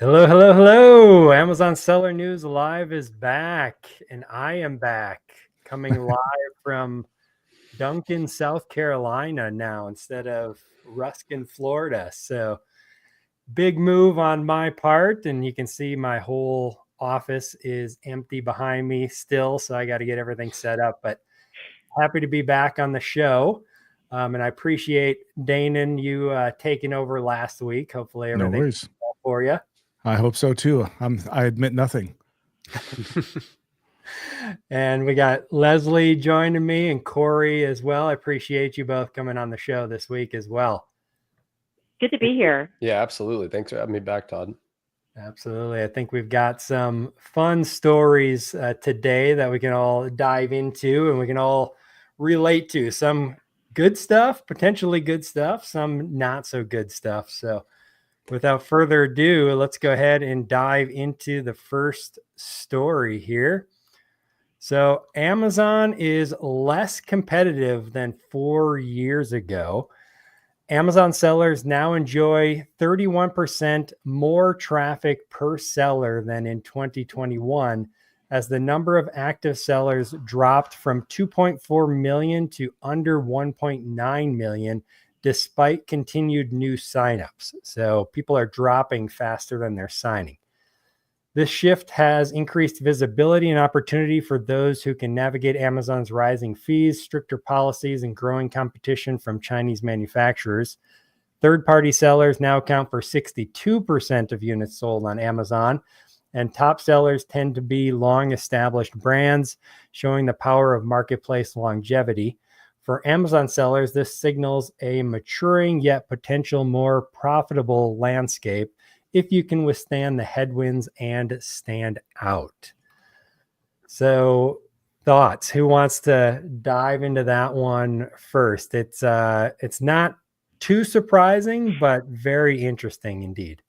Hello, hello, hello. Amazon Seller News Live is back, and I am back coming live from Duncan, South Carolina now instead of Ruskin, Florida. So big move on my part, and you can see my whole office is empty behind me still, so I got to get everything set up, but happy to be back on the show. And I appreciate Danon, you taking over last week. Hopefully No everything's worries. well for you. I hope so too. I admit nothing. And we got Leslie joining me and Corey as well. I appreciate you both coming on the show this week as well. Good to be here. Yeah, absolutely. Thanks for having me back, Todd. Absolutely. I think we've got some fun stories today that we can all dive into and we can all relate to. Some good stuff, potentially good stuff, some not so good stuff. So without further ado, let's go ahead and dive into the first story here. So Amazon is less competitive than 4 years ago. Amazon sellers now enjoy 31% more traffic per seller than in 2021, as the number of active sellers dropped from 2.4 million to under 1.9 million, despite continued new signups. So people are dropping faster than they're signing. This shift has increased visibility and opportunity for those who can navigate Amazon's rising fees, stricter policies, and growing competition from Chinese manufacturers. Third-party sellers now account for 62% of units sold on Amazon, and top sellers tend to be long-established brands, showing the power of marketplace longevity. For Amazon sellers, this signals a maturing yet potential more profitable landscape if you can withstand the headwinds and stand out. So thoughts, who wants to dive into that one first? It's not too surprising, but very interesting indeed.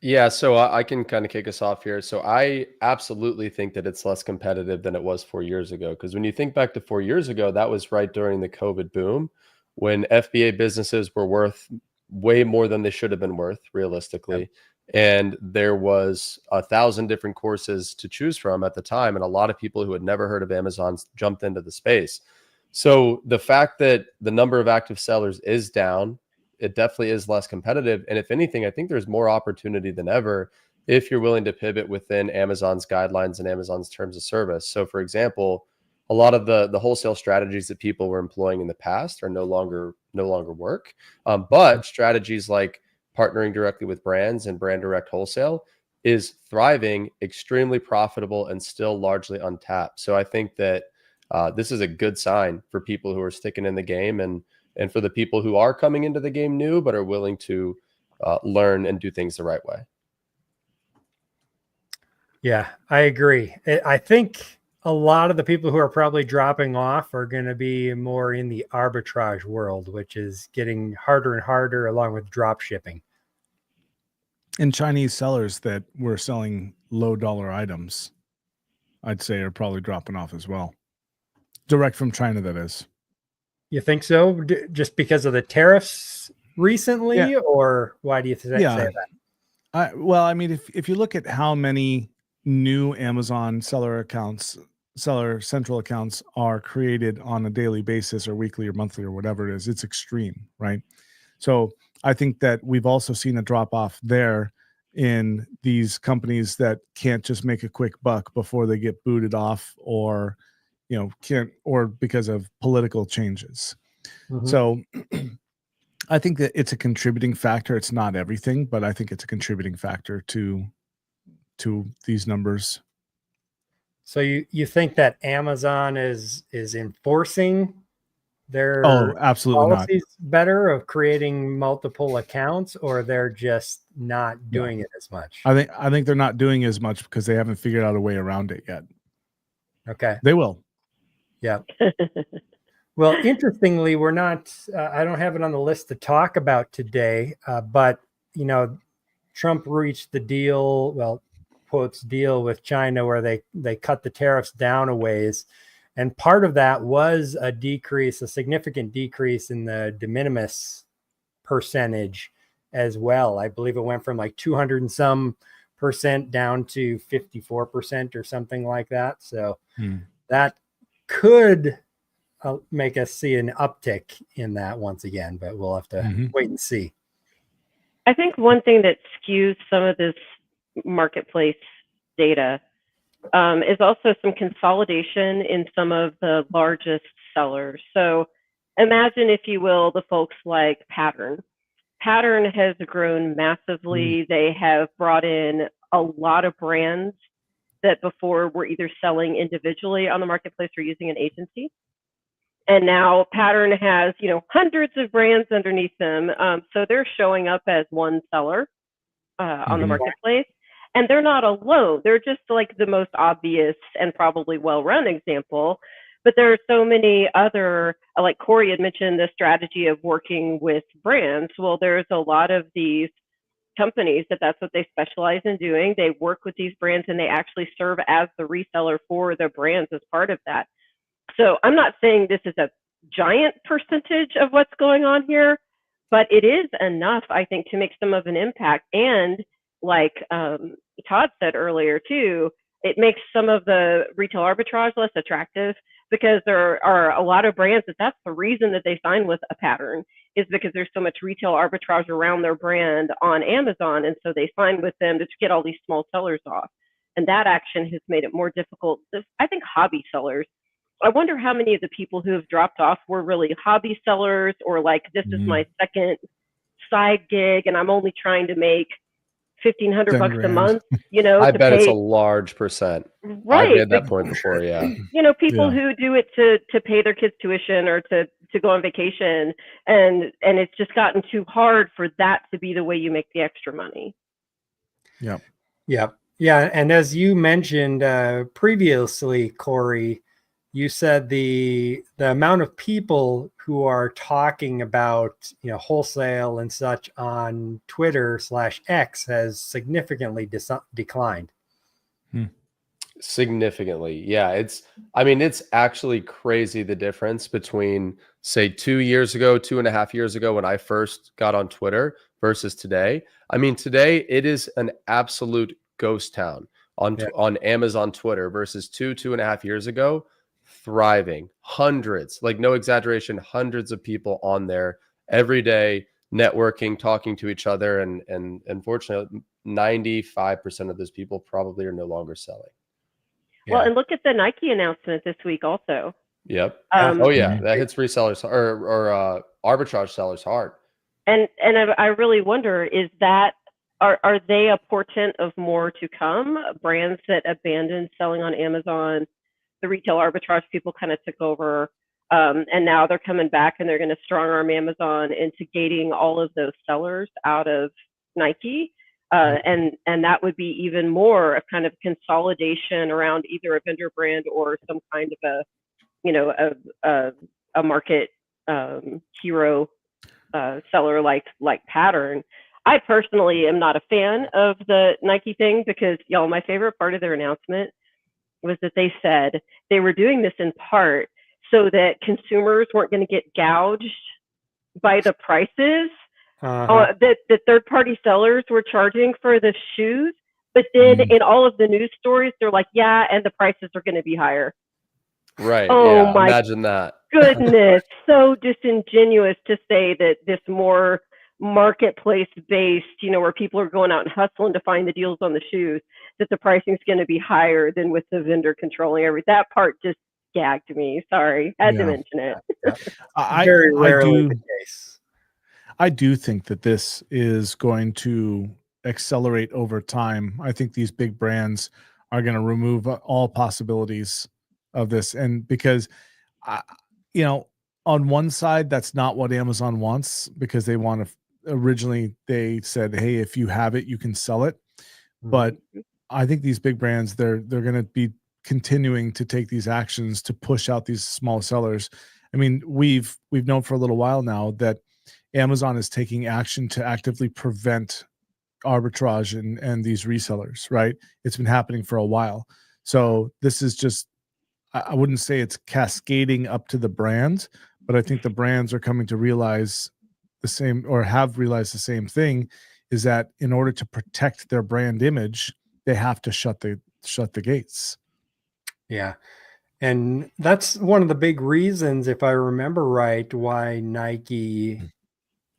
Yeah, so I can kind of kick us off here. So I absolutely think that it's less competitive than it was 4 years ago. Because when you think back to 4 years ago, that was right during the COVID boom when FBA businesses were worth way more than they should have been worth realistically. Yep. And there was 1,000 different courses to choose from at the time. And a lot of people who had never heard of Amazon jumped into the space. So the fact that the number of active sellers is down, it definitely is less competitive. And if anything, I think there's more opportunity than ever if you're willing to pivot within Amazon's guidelines and Amazon's terms of service. So for example, a lot of the wholesale strategies that people were employing in the past are no longer work. But strategies like partnering directly with brands and brand direct wholesale is thriving, extremely profitable, and still largely untapped. So I think that this is a good sign for people who are sticking in the game and for the people who are coming into the game new, but are willing to learn and do things the right way. Yeah, I agree. I think a lot of the people who are probably dropping off are going to be more in the arbitrage world, which is getting harder and harder along with drop shipping. And Chinese sellers that were selling low dollar items, I'd say, are probably dropping off as well. Direct from China, that is. You think so? Just because of the tariffs recently, or why do you say that? Well, I mean, if you look at how many new Amazon seller central accounts are created on a daily basis or weekly or monthly or whatever it is, it's extreme, right? So I think that we've also seen a drop off there in these companies that can't just make a quick buck before they get booted off or or because of political changes. Mm-hmm. So I think that it's a contributing factor. It's not everything, but I think it's a contributing factor to these numbers. So you think that Amazon is enforcing their absolutely policies better of creating multiple accounts, or they're just not doing it as much? I think they're not doing as much because they haven't figured out a way around it yet. Okay. They will. Yeah. Well, interestingly, we're not, I don't have it on the list to talk about today, but, Trump reached the deal, well, quotes deal with China where they cut the tariffs down a ways. And part of that was a significant decrease in the de minimis percentage as well. I believe it went from like 200 and some percent down to 54% or something like that. So that could make us see an uptick in that once again, but we'll have to wait and see. I think one thing that skews some of this marketplace data is also some consolidation in some of the largest sellers. So imagine, if you will, the folks like Pattern. Pattern has grown massively. They have brought in a lot of brands that before were either selling individually on the marketplace or using an agency. And now Pattern has, hundreds of brands underneath them. So they're showing up as one seller on the marketplace. And they're not alone. They're just like the most obvious and probably well-run example. But there are so many other, like Corey had mentioned, the strategy of working with brands. Well, there's a lot of these companies that's what they specialize in doing. They work with these brands and they actually serve as the reseller for the brands as part of that. So I'm not saying this is a giant percentage of what's going on here, but it is enough, I think, to make some of an impact. And like Todd said earlier too, it makes some of the retail arbitrage less attractive, because there are a lot of brands that's the reason that they sign with a Pattern, is because there's so much retail arbitrage around their brand on Amazon. And so they sign with them to get all these small sellers off. And that action has made it more difficult. I think hobby sellers, I wonder how many of the people who have dropped off were really hobby sellers, or like, this is my second side gig and I'm only trying to make $1,500 a month, I bet it's a large percent. Right. I've made that point before. Yeah. People who do it to pay their kids' tuition or to go on vacation. And it's just gotten too hard for that to be the way you make the extra money. Yeah. Yeah. Yeah. And as you mentioned previously, Corey, you said the amount of people who are talking about, wholesale and such on Twitter/X has significantly declined. Significantly. Yeah. It's actually crazy, the difference between, say, 2 years ago, 2.5 years ago, when I first got on Twitter versus today. Today it is an absolute ghost town on Amazon Twitter versus 2.5 years ago. Thriving, hundreds, like no exaggeration, hundreds of people on there every day, networking, talking to each other, and unfortunately 95% of those people probably are no longer selling. Well, and look at the Nike announcement this week also. Yep. That hits resellers or arbitrage sellers hard. And I really wonder, is that are they a portent of more to come? Brands that abandoned selling on Amazon, the retail arbitrage people kind of took over, and now they're coming back and they're going to strong arm Amazon into gating all of those sellers out of Nike. And that would be even more of kind of consolidation around either a vendor brand or some kind of a market hero seller like Pattern. I personally am not a fan of the Nike thing, because my favorite part of their announcement was that they said they were doing this in part so that consumers weren't going to get gouged by the prices that the third-party sellers were charging for the shoes. But then in all of the news stories, they're like, and the prices are going to be higher. Right. Oh, my imagine that. Goodness. So disingenuous to say that this more marketplace based, where people are going out and hustling to find the deals on the shoes, that the pricing is going to be higher than with the vendor controlling everything. That part just gagged me. Sorry, had to mention it. Very rarely the case. I do think that this is going to accelerate over time. I think these big brands are going to remove all possibilities of this, and because on one side, that's not what Amazon wants, because they want to. Originally, they said, "Hey, if you have it, you can sell it." But I think these big brands, they're going to be continuing to take these actions to push out these small sellers. We've known for a little while now that Amazon is taking action to actively prevent arbitrage and these resellers. Right? It's been happening for a while. So this is just, I wouldn't say it's cascading up to the brands, but I think the brands are coming to realize the same, or have realized the same thing, is that in order to protect their brand image, they have to shut the gates. Yeah. And that's one of the big reasons, if I remember right, why Nike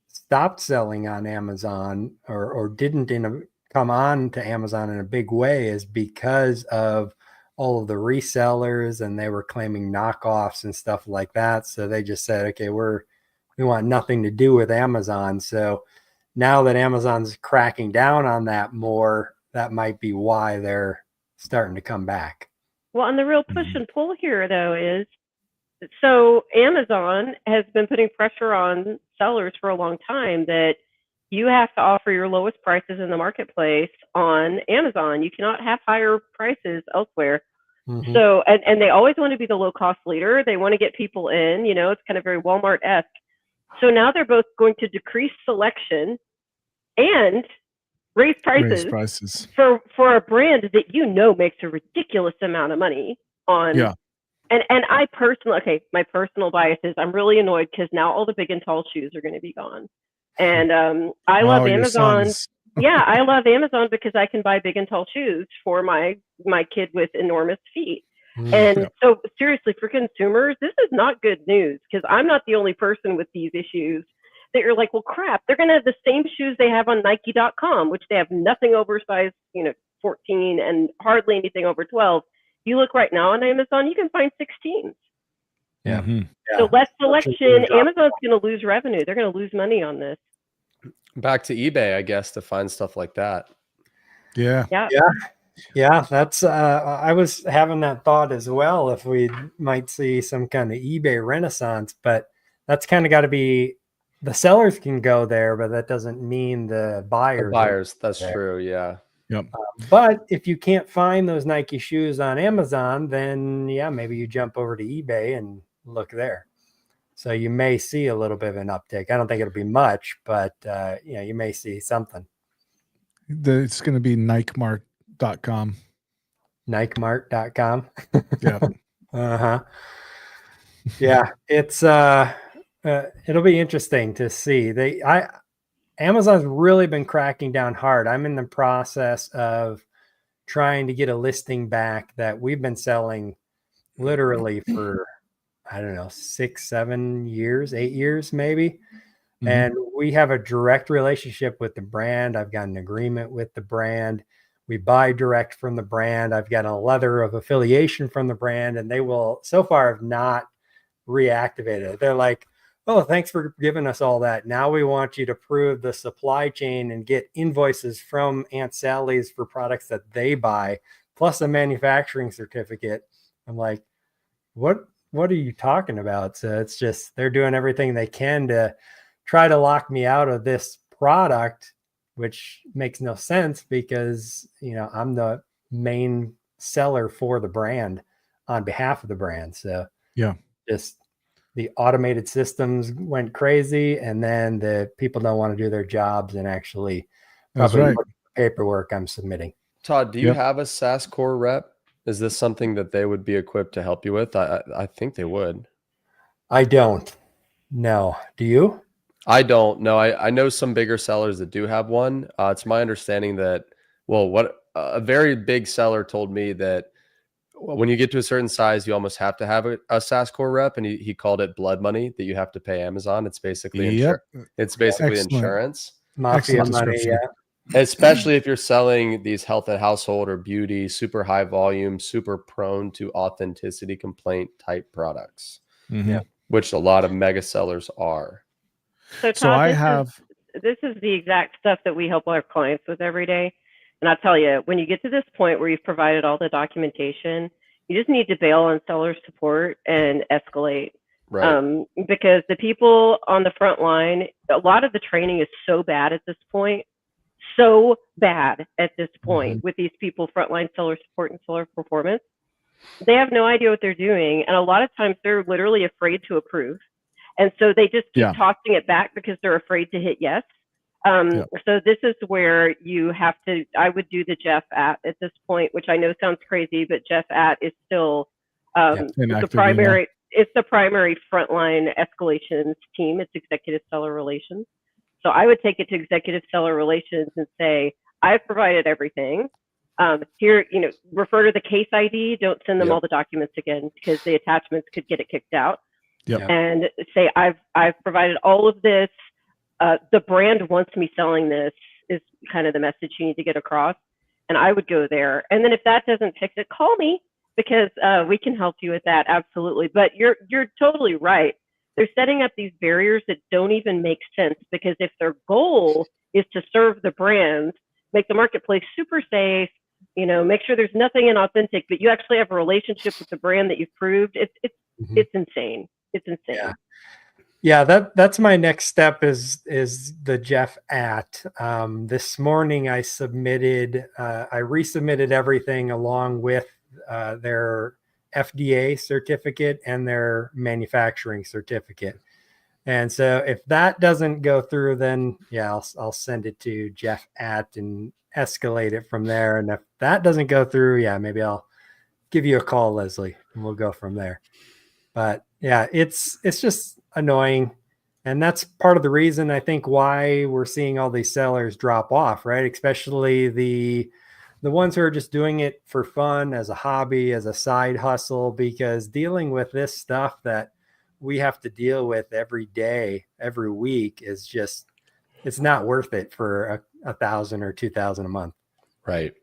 stopped selling on Amazon or didn't come on to Amazon in a big way, is because of all of the resellers, and they were claiming knockoffs and stuff like that. So they just said, okay, we want nothing to do with Amazon. So now that Amazon's cracking down on that more, that might be why they're starting to come back. Well, and the real push and pull here, though, is so Amazon has been putting pressure on sellers for a long time that you have to offer your lowest prices in the marketplace on Amazon. You cannot have higher prices elsewhere. Mhm. So, and they always want to be the low cost leader. They want to get people in, it's kind of very Walmart-esque. So now they're both going to decrease selection and raise prices for a brand that makes a ridiculous amount of money on. Yeah. And I personally, my personal bias is I'm really annoyed because now all the big and tall shoes are going to be gone. And I love Amazon. Yeah, I love Amazon because I can buy big and tall shoes for my kid with enormous feet. And so seriously, for consumers, this is not good news, because I'm not the only person with these issues that you're like, well, crap, they're going to have the same shoes they have on Nike.com, which they have nothing over size, 14 and hardly anything over 12. You look right now on Amazon, you can find 16s. Yeah. Mhm. So less selection, Amazon's going to lose revenue. They're going to lose money on this. Back to eBay, I guess, to find stuff like that. Yeah. Yeah, that's I was having that thought as well, if we might see some kind of eBay renaissance, but that's kind of got to be, the sellers can go there, but that doesn't mean the buyers. That's true. Yeah. Yep. But if you can't find those Nike shoes on Amazon, then yeah, maybe you jump over to eBay and look there. So you may see a little bit of an uptick. I don't think it'll be much, but you may see something. It's going to be NikeMart.com. NikeMart.com. Yeah. Uh-huh. Yeah, it's it'll be interesting to see. Amazon's really been cracking down hard. I'm in the process of trying to get a listing back that we've been selling literally for, I don't know, 6, 7 years, 8 years, maybe. Mhm. And we have a direct relationship with the brand. I've got an agreement with the brand. We buy direct from the brand. I've got a letter of affiliation from the brand, and they will so far have not reactivated it. They're like, oh, thanks for giving us all that. Now we want you to prove the supply chain and get invoices from Aunt Sally's for products that they buy, plus a manufacturing certificate. I'm like, what are you talking about? So it's just, they're doing everything they can to try to lock me out of this product, which makes no sense because, I'm the main seller for the brand on behalf of the brand. So yeah, just the automated systems went crazy, and then the people don't want to do their jobs and actually that's right. look at the paperwork I'm submitting. Todd, do you have a SaaS Core rep? Is this something that they would be equipped to help you with? I think they would. I don't. No. Do you? I don't know. I know some bigger sellers that do have one. It's my understanding that, what a very big seller told me that when you get to a certain size, you almost have to have a SaaS Core rep, and he called it blood money that you have to pay Amazon. It's basically it's basically Excellent. insurance. Mafia Excellent money. description. Yeah. Especially if you're selling these health and household or beauty, super high volume, super prone to authenticity complaint type products, Mhm. Yeah. which a lot of mega sellers are. So, Todd, So I have. this is the exact stuff that we help our clients with every day. And I'll tell you, when you get to this point where you've provided all the documentation, you just need to bail on seller support and escalate. Right. Because the people on the front line, a lot of the training is so bad at this point, with these people, frontline seller support and seller performance. They have no idea what they're doing. And a lot of times they're literally afraid to approve. And so they just keep tossing it back because they're afraid to hit yes. So this is where you have to, I would do the Jeff at this point, which I know sounds crazy, but Jeff at is still the primary. it's the primary frontline escalations team. It's executive seller relations. So I would take it to executive seller relations and say, I've provided everything. Here, refer to the case ID. Don't send them Yep. all the documents again because the attachments could get it kicked out. Yep. And say, I've provided all of this. The brand wants me selling this is kind of the message you need to get across. And I would go there. And then if that doesn't fix it, call me because we can help you with that. Absolutely. But you're totally right. They're setting up these barriers that don't even make sense because if their goal is to serve the brands, make the marketplace super safe, make sure there's nothing inauthentic, but you actually have a relationship with the brand that you've proved, it's insane. It's insane. Yeah, that's my next step is the Jeff at. This morning I resubmitted everything along with their FDA certificate and their manufacturing certificate. And so if that doesn't go through, then I'll send it to Jeff at and escalate it from there. And if that doesn't go through, maybe I'll give you a call, Leslie, and we'll go from there. But yeah, it's just annoying. And that's part of the reason I think why we're seeing all these sellers drop off, right? Especially the ones who are just doing it for fun as a hobby, as a side hustle, because dealing with this stuff that we have to deal with every day, every week is just, it's not worth it for $1,000 or $2,000 a month. Right.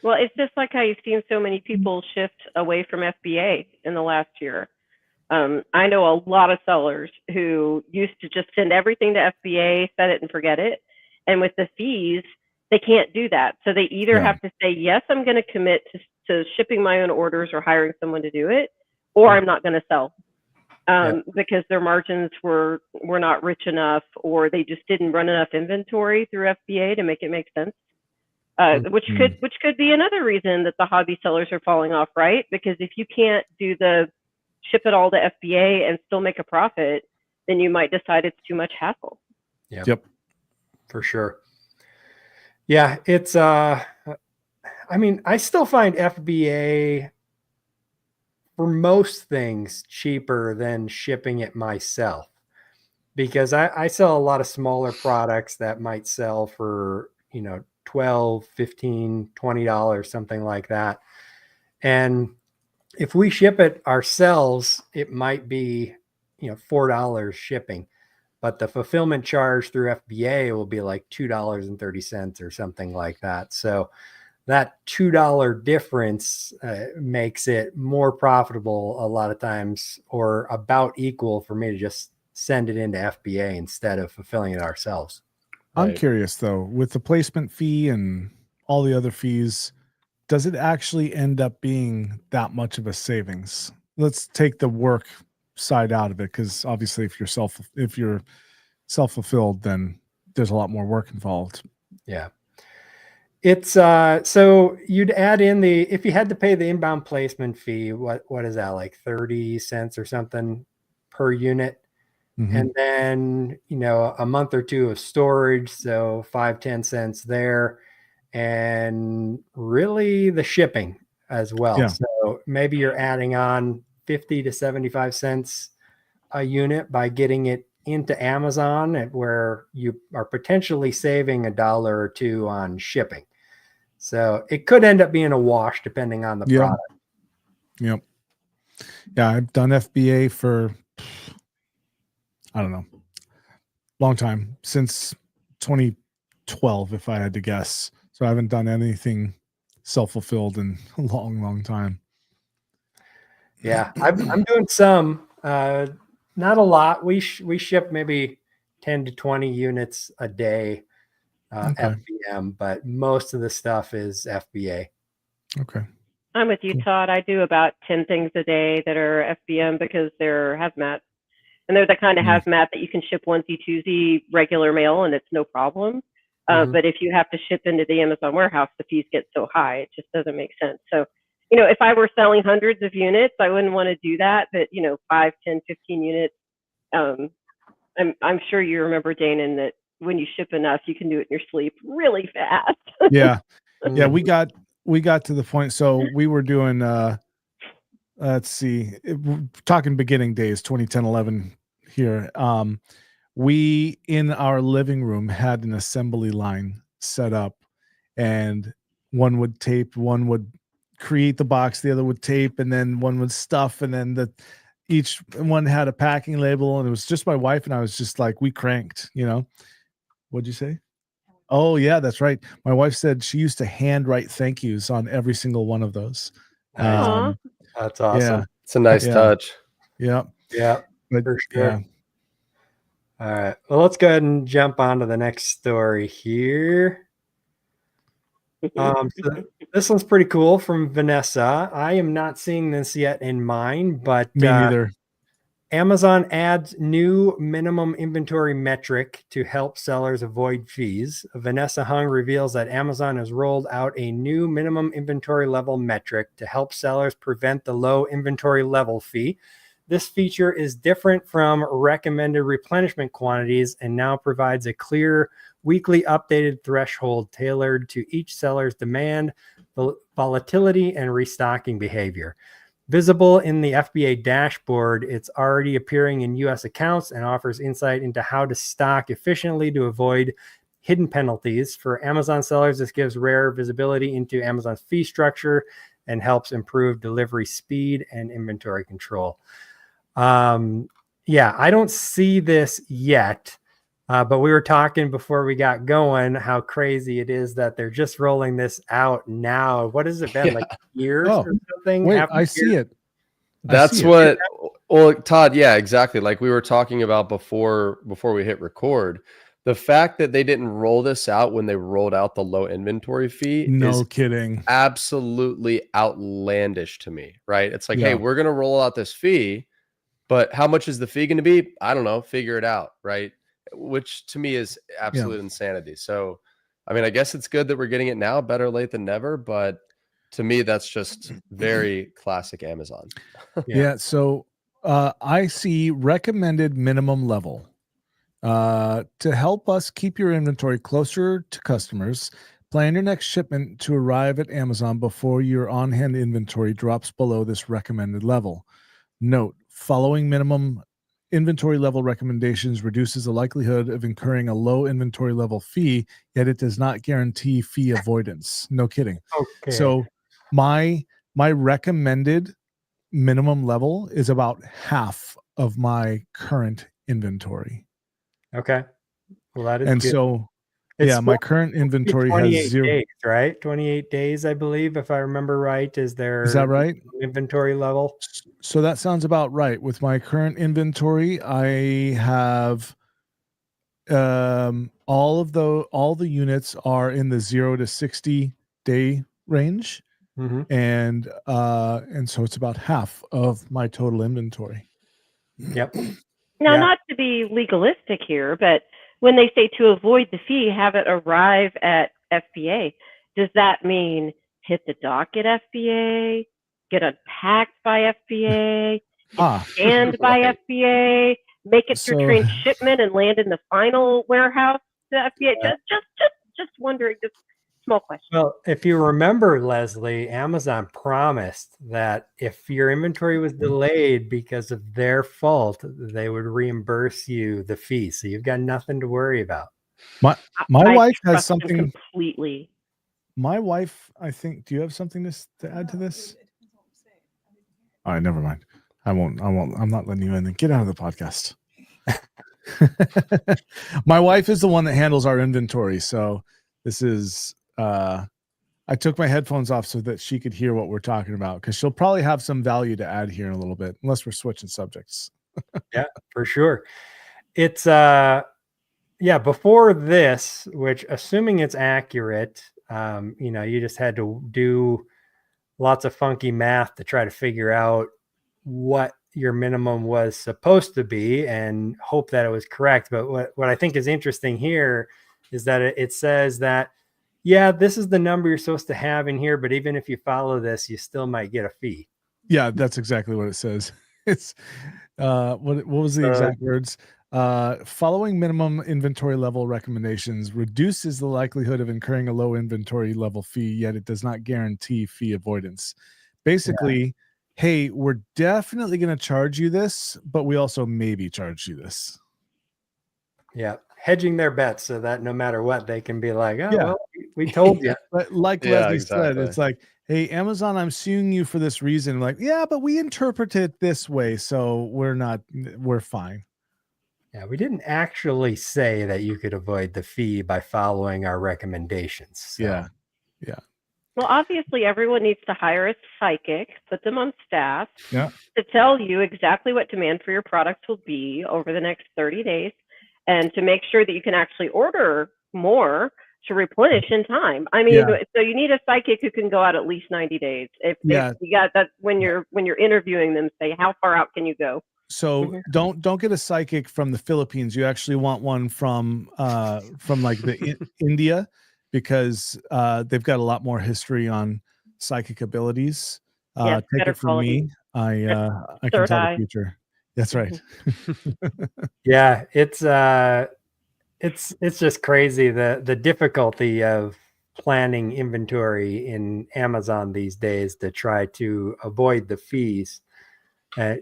Well, it's just like how you've seen so many people shift away from FBA in the last year. I know a lot of sellers who used to just send everything to FBA, set it and forget it. And with the fees, they can't do that. So they either have to say, yes, I'm going to commit to shipping my own orders or hiring someone to do it, or I'm not going to sell because their margins were not rich enough, or they just didn't run enough inventory through FBA to make it make sense. Which could be another reason that the hobby sellers are falling off, right? Because if you can't do the ship it all to FBA and still make a profit, then you might decide it's too much hassle. Yep. For sure. Yeah, it's I still find FBA for most things cheaper than shipping it myself, because I sell a lot of smaller products that might sell for, $12, $15, $20, something like that. And if we ship it ourselves, it might be, $4 shipping, but the fulfillment charge through FBA will be like $2.30 or something like that. So that $2 difference makes it more profitable a lot of times, or about equal, for me to just send it into FBA instead of fulfilling it ourselves. I'm curious though, with the placement fee and all the other fees, does it actually end up being that much of a savings? Let's take the work side out of it, because obviously if you're self-fulfilled, then there's a lot more work involved. Yeah. It's so you'd add in if you had to pay the inbound placement fee, what is that, like 30 cents or something per unit? Mm-hmm. And then, a month or two of storage. So 5-10 cents there. And really the shipping as well. Yeah. So maybe you're adding on 50 to 75 cents a unit by getting it into Amazon, where you are potentially saving $1 or $2 on shipping. So it could end up being a wash depending on the product. Yep. Yeah, I've done FBA for, I don't know, long time, since 2012, if I had to guess. So I haven't done anything self-fulfilled in a long, long time. Yeah, I'm doing some, not a lot. We ship maybe 10 to 20 units a day, FBM, but most of the stuff is FBA. Okay. I'm with you, Todd. I do about 10 things a day that are FBM because they're hazmat. And they're the kind of hazmat that you can ship onesie, twosie, regular mail, and it's no problem. But if you have to ship into the Amazon warehouse, the fees get so high, it just doesn't make sense. So, if I were selling hundreds of units, I wouldn't want to do that. But, 5, 10, 15 units, I'm sure you remember, Danon, that when you ship enough, you can do it in your sleep really fast. Yeah. Yeah. We got to the point. So we were doing let's see, we're talking beginning days, 2010, 11 here. We in our living room had an assembly line set up, and one would tape, one would create the box, the other would tape, and then one would stuff, and then each one had a packing label, and it was just my wife and I. Was just like, we cranked, What'd you say? Oh yeah, that's right. My wife said she used to handwrite thank yous on every single one of those. Aw. That's awesome. Yeah, It's a nice Yeah. touch. yeah, Yeah, but for sure. yeah. All right. Well, let's go ahead and jump on to the next story here. So this one's pretty cool from Vanessa. I am not seeing this yet in mine, but Me neither. Amazon adds new minimum inventory metric to help sellers avoid fees. Vanessa Hung reveals that Amazon has rolled out a new minimum inventory level metric to help sellers prevent the low inventory level fee. This feature is different from recommended replenishment quantities and now provides a clear weekly updated threshold tailored to each seller's demand, volatility, and restocking behavior. Visible in the FBA dashboard, it's already appearing in U.S. accounts and offers insight into how to stock efficiently to avoid hidden penalties. For Amazon sellers, this gives rare visibility into Amazon's fee structure and helps improve delivery speed and inventory control. Yeah, I don't see this yet, but we were talking before we got going how crazy it is that they're just rolling this out now. What has it been, like years or something? Wait, Half a I see year? it. That's see what, well, Todd, yeah, exactly. Like we were talking about before we hit record, the fact that they didn't roll this out when they rolled out the low inventory fee No is kidding. absolutely outlandish to me, right? It's like, Yeah. hey, we're going to roll out this fee, but how much is the fee going to be? I don't know. Figure it out, right? Which to me is absolute insanity. So, I mean, I guess it's good that we're getting it now. Better late than never, but to me, that's just very classic Amazon. Yeah. So I see recommended minimum level to help us keep your inventory closer to customers. Plan your next shipment to arrive at Amazon before your on-hand inventory drops below this recommended level. Note, following minimum inventory level recommendations reduces the likelihood of incurring a low inventory level fee, yet it does not guarantee fee avoidance. No kidding. Okay. So my recommended minimum level is about half of my current inventory. Okay. Well, that is And good. so It's yeah, my supposed current to be inventory 28 has 0. days, right? 28 days, I believe, if I remember right. Is there Is that right? inventory level? So that sounds about right. With my current inventory, I have all the units are in the 0 to 60 day range, Mm-hmm. and so it's about half of my total inventory. Yep. Now, Yeah. not to be legalistic here, but when they say to avoid the fee, have it arrive at FBA, does that mean hit the dock at FBA, get unpacked by FBA, scanned by Right. FBA, make it through So- transshipment and land in the final warehouse to FBA? Yeah. Just wondering, just small question. Well, if you remember, Leslie, Amazon promised that if your inventory was delayed because of their fault, they would reimburse you the fee. So you've got nothing to worry about. My I wife has trust them something. completely. My wife, I think. Do you have something to add to this? All right, never mind. I won't. I'm not letting you in. Get out of the podcast. My wife is the one that handles our inventory, so this is. I took my headphones off so that she could hear what we're talking about, because she'll probably have some value to add here in a little bit, unless we're switching subjects. Yeah, for sure. It's before this, which assuming it's accurate, you just had to do lots of funky math to try to figure out what your minimum was supposed to be and hope that it was correct. But what I think is interesting here is that it says that, yeah, this is the number you're supposed to have in here, but even if you follow this, you still might get a fee. Yeah, that's exactly what it says. It's what was the exact words? Following minimum inventory level recommendations reduces the likelihood of incurring a low inventory level fee, yet it does not guarantee fee avoidance. Basically, hey, we're definitely going to charge you this, but we also maybe charge you this. Yeah. Hedging their bets so that no matter what, they can be like, oh, Yeah. well, we told you. But like Yeah, Leslie said, exactly. it's like, hey, Amazon, I'm suing you for this reason. Like, yeah, but we interpret it this way, so we're fine. Yeah, we didn't actually say that you could avoid the fee by following our recommendations. So. Yeah. Well, obviously, everyone needs to hire a psychic, put them on staff Yeah. to tell you exactly what demand for your products will be over the next 30 days and to make sure that you can actually order more to replenish in time. I mean, Yeah. so you need a psychic who can go out at least 90 days. If you got that, when you're interviewing them, say, how far out can you go? So Mhm. don't get a psychic from the Philippines. You actually want one from like the India, because they've got a lot more history on psychic abilities. Yes, Take better it from quality. me. I can Third tell the eye. future. That's right. Yeah, it's just crazy the difficulty of planning inventory in Amazon these days to try to avoid the fees.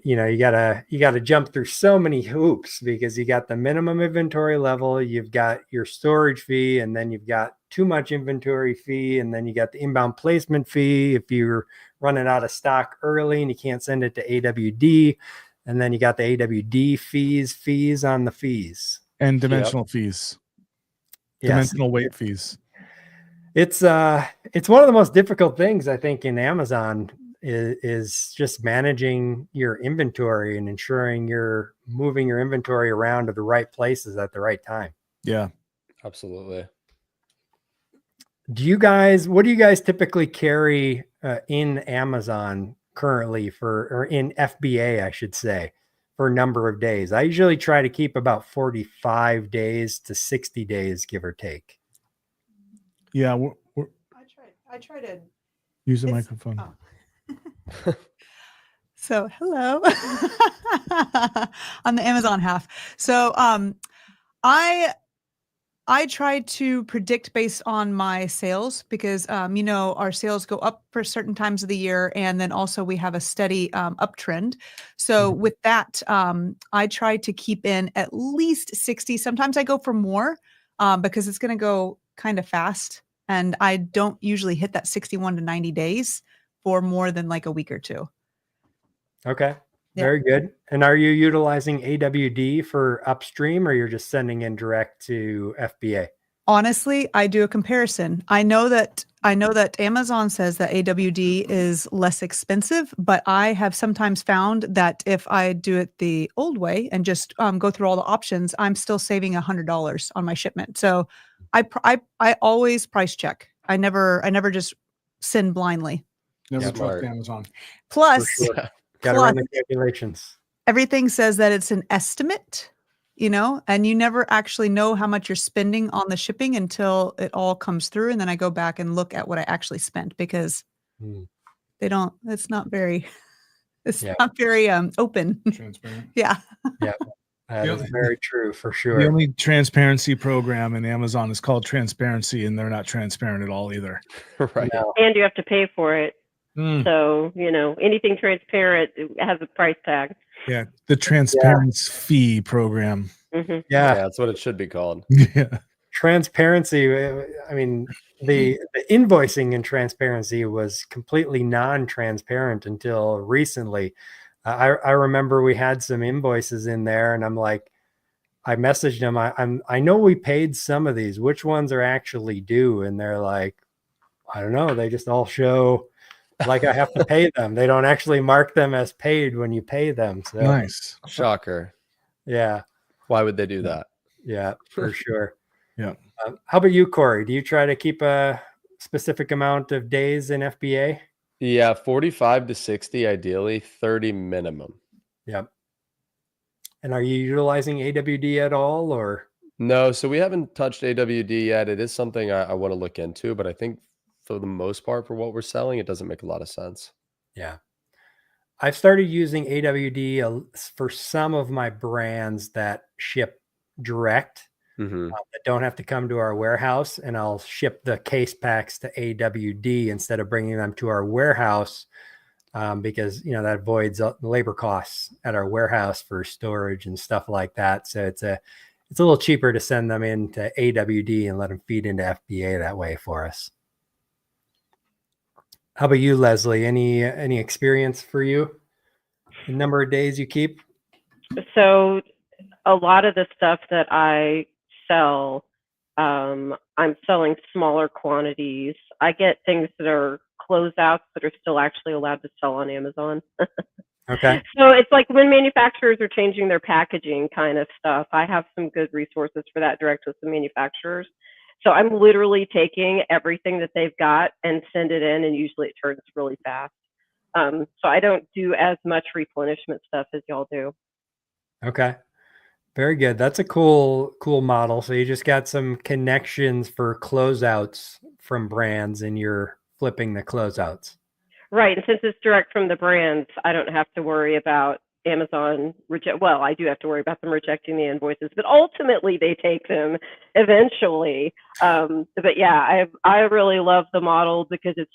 You know, you gotta jump through so many hoops because you got the minimum inventory level, you've got your storage fee, and then you've got too much inventory fee, and then you got the inbound placement fee if you're running out of stock early and you can't send it to AWD, and then you got the AWD fees on the fees. And dimensional fees. Yes. Dimensional weight fees. It's one of the most difficult things I think in Amazon is just managing your inventory and ensuring you're moving your inventory around to the right places at the right time. Yeah. Absolutely. What do you guys typically carry in Amazon currently or in FBA, I should say, for a number of days? I usually try to keep about 45 days to 60 days, give or take. Yeah. I try to Use the It's- microphone. oh. So hello on the Amazon half. So I try to predict based on my sales because our sales go up for certain times of the year, and then also we have a steady uptrend. So with that, I try to keep in at least 60. Sometimes I go for more because it's going to go kind of fast, and I don't usually hit that 61 to 90 days for more than like a week or two. Okay. Yeah. Very good. And are you utilizing AWD for upstream, or you're just sending in direct to FBA? Honestly, I do a comparison. I know that Amazon says that AWD is less expensive, but I have sometimes found that if I do it the old way and just go through all the options, I'm still saving $100 on my shipment. So I always price check. I never just send blindly. Never Smart. trust Amazon. Plus, Got to run the calculations. everything says that it's an estimate, and you never actually know how much you're spending on the shipping until it all comes through. And then I go back and look at what I actually spent because it's not very open. Transparent. Yeah. That is very true for sure. The only transparency program in Amazon is called Transparency, and they're not transparent at all either. Right. No. And you have to pay for it. Mm. So, anything transparent has a price tag. Yeah, the Transparency Fee program. Hmm. Yeah, that's what it should be called. Yeah. Transparency. I mean, the invoicing in transparency was completely non-transparent until recently. I remember we had some invoices in there, and I'm like, I messaged them. I know we paid some of these. Which ones are actually due? And they're like, I don't know. They just all show like I have to pay them. They don't actually mark them as paid when you pay them. So Nice. Shocker. yeah, Why would they do that? yeah, for sure. Yeah. How about you, Corey? Do you try to keep a specific amount of days in FBA? Yeah, 45 to 60, ideally, 30 minimum. Yep. And are you utilizing AWD at all, or? No, so we haven't touched AWD yet. It is something I want to look into, but I think for the most part, for what we're selling, it doesn't make a lot of sense. Yeah. I've started using AWD for some of my brands that ship direct, Mm-hmm. that don't have to come to our warehouse, and I'll ship the case packs to AWD instead of bringing them to our warehouse. because that avoids labor costs at our warehouse for storage and stuff like that. So it's a little cheaper to send them into AWD and let them feed into FBA that way for us. How about you, Leslie? Any experience for you? The number of days you keep? So a lot of the stuff that I sell, I'm selling smaller quantities. I get things that are closeouts that are still actually allowed to sell on Amazon. Okay. So it's like when manufacturers are changing their packaging kind of stuff, I have some good resources for that direct with the manufacturers. So I'm literally taking everything that they've got and send it in, and usually it turns really fast. So I don't do as much replenishment stuff as y'all do. Okay. Very good. That's a cool model. So you just got some connections for closeouts from brands and you're flipping the closeouts. Right. And since it's direct from the brands, I don't have to worry about Amazon well, I do have to worry about them rejecting the invoices, but ultimately they take them eventually. But yeah, I really love the model because it's,